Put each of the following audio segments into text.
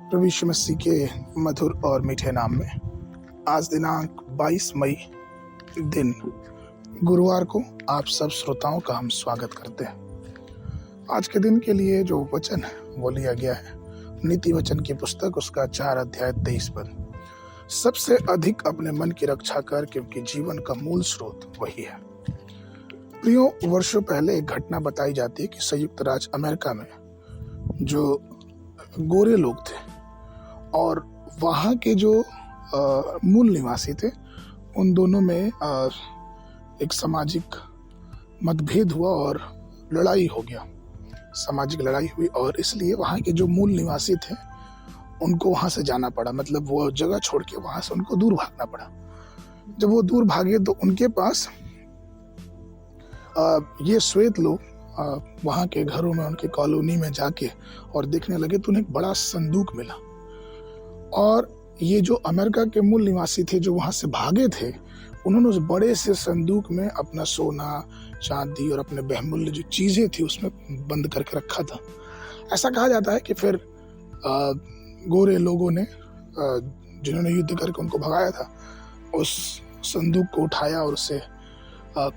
प्रभु यीशु मसीह के मधुर और मीठे नाम में आज दिनांक 22 मई दिन गुरुवार को आप सब श्रोताओं का हम स्वागत करते हैं। आज के दिन के लिए जो वचन वो लिया गया है नीति वचन की पुस्तक उसका 4 अध्याय 23 पद। सबसे अधिक अपने मन की रक्षा कर, क्योंकि जीवन का मूल स्रोत वही है। प्रियो, वर्षों पहले एक घटना बताई जाती है कि संयुक्त राज्य अमेरिका में जो गोरे लोग थे और वहाँ के जो मूल निवासी थे, उन दोनों में एक सामाजिक मतभेद हुआ और लड़ाई हो गया। सामाजिक लड़ाई हुई और इसलिए वहाँ के जो मूल निवासी थे उनको वहाँ से जाना पड़ा, मतलब वो जगह छोड़ के वहाँ से उनको दूर भागना पड़ा। जब वो दूर भागे तो उनके पास ये श्वेत लोग वहाँ के घरों में, उनके कॉलोनी में जाके और देखने लगे तो उन्हें एक बड़ा संदूक मिला। और ये जो अमेरिका के मूल निवासी थे जो वहाँ से भागे थे, उन्होंने उस बड़े से संदूक में अपना सोना, चांदी और अपने बहुमूल्य जो चीज़ें थी उसमें बंद करके रखा था। ऐसा कहा जाता है कि फिर गोरे लोगों ने, जिन्होंने युद्ध करके उनको भगाया था, उस संदूक को उठाया और उसे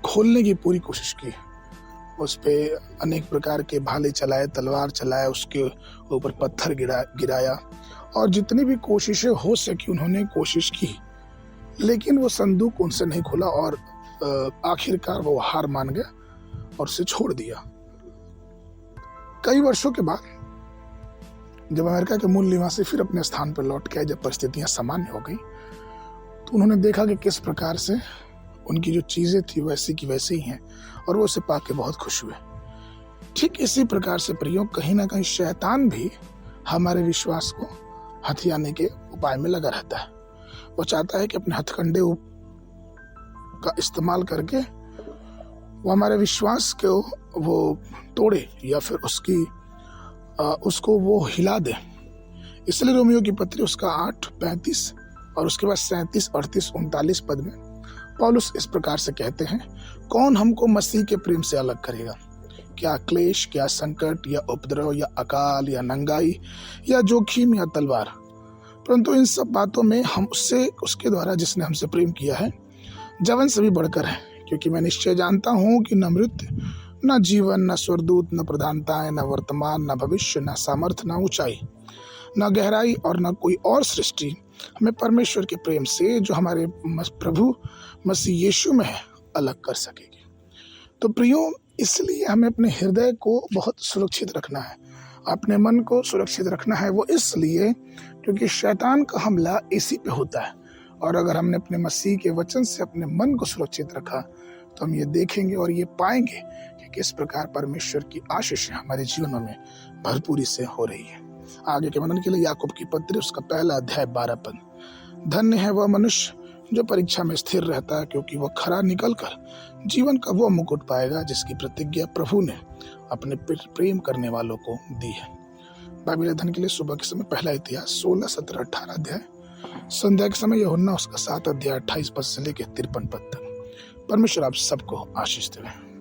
खोलने की पूरी कोशिश की। उस पे अनेक प्रकार के भाले चलाए, तलवार चलाए, उसके ऊपर पत्थर गिराया और जितनी भी कोशिशें हो सकी उन्होंने कोशिश की, लेकिन वो संदूक उनसे नहीं खुला और आखिरकार वो हार मान गया और उसे छोड़ दिया। कई वर्षों के बाद जब अमेरिका के मूल निवासी फिर अपने स्थान पर लौट के आए, जब परिस्थितियां सामान्य हो गई, तो उन्होंने देखा कि किस प्रकार से उनकी जो चीजें थी वैसी की वैसी ही हैं और वो उसे पाके बहुत खुश हुए। ठीक इसी प्रकार से प्रियो, कहीं ना कहीं शैतान भी हमारे विश्वास को हथियाने के उपाय में लगा रहता है। वो चाहता है कि अपने हथकंडे का इस्तेमाल करके वो हमारे विश्वास को वो तोड़े या फिर उसको वो हिला दे। इसलिए रोमियो की पत्री उसका 8:35 और उसके बाद 37, 38, 39 पद में पौलुस इस प्रकार से कहते हैं, कौन हमको मसीह के प्रेम से अलग करेगा? क्या क्लेश, क्या संकट, या उपद्रव, या अकाल, या नंगाई, या जोखिम, या तलवार? परंतु इन सब बातों में हम उसके द्वारा जिसने हमसे प्रेम किया है जवन से भी बढ़कर है। क्योंकि मैं निश्चय जानता हूँ कि न मृत्यु, न जीवन, न स्वर्गदूत, न प्रधानताएं, न वर्तमान, न भविष्य, न सामर्थ्य, न ऊंचाई, न गहराई और न कोई और सृष्टि हमें परमेश्वर के प्रेम से जो हमारे प्रभु मसीह यीशु में है अलग कर सकेगी। तो प्रियो, इसलिए हमें अपने हृदय को बहुत सुरक्षित रखना है, अपने मन को सुरक्षित रखना है। वो इसलिए क्योंकि शैतान का हमला इसी पे होता है। और अगर हमने अपने मसीह के वचन से अपने मन को सुरक्षित रखा तो हम ये देखेंगे और ये पाएंगे कि किस प्रकार परमेश्वर की आशीषें हमारे जीवनों में भरपूरी से हो रही है। आगे के वर्णन के लिए याकूब की पत्री उसका 1 अध्याय 12 पद। धन्य है वह मनुष्य जो परीक्षा में स्थिर रहता है, क्योंकि वह खरा निकलकर जीवन का वो मुकुट पाएगा जिसकी प्रतिज्ञा प्रभु ने अपने प्रेम करने वालों को दी है। बाइबल अध्ययन के लिए सुबह के समय पहला इतिहास 16, 17, 18 अध्याय, संध्या के समय यूहन्ना उसका 7 अध्याय 28 पद से लेकर 53 पद तक। परमेश्वर आप सबको आशीष देवे।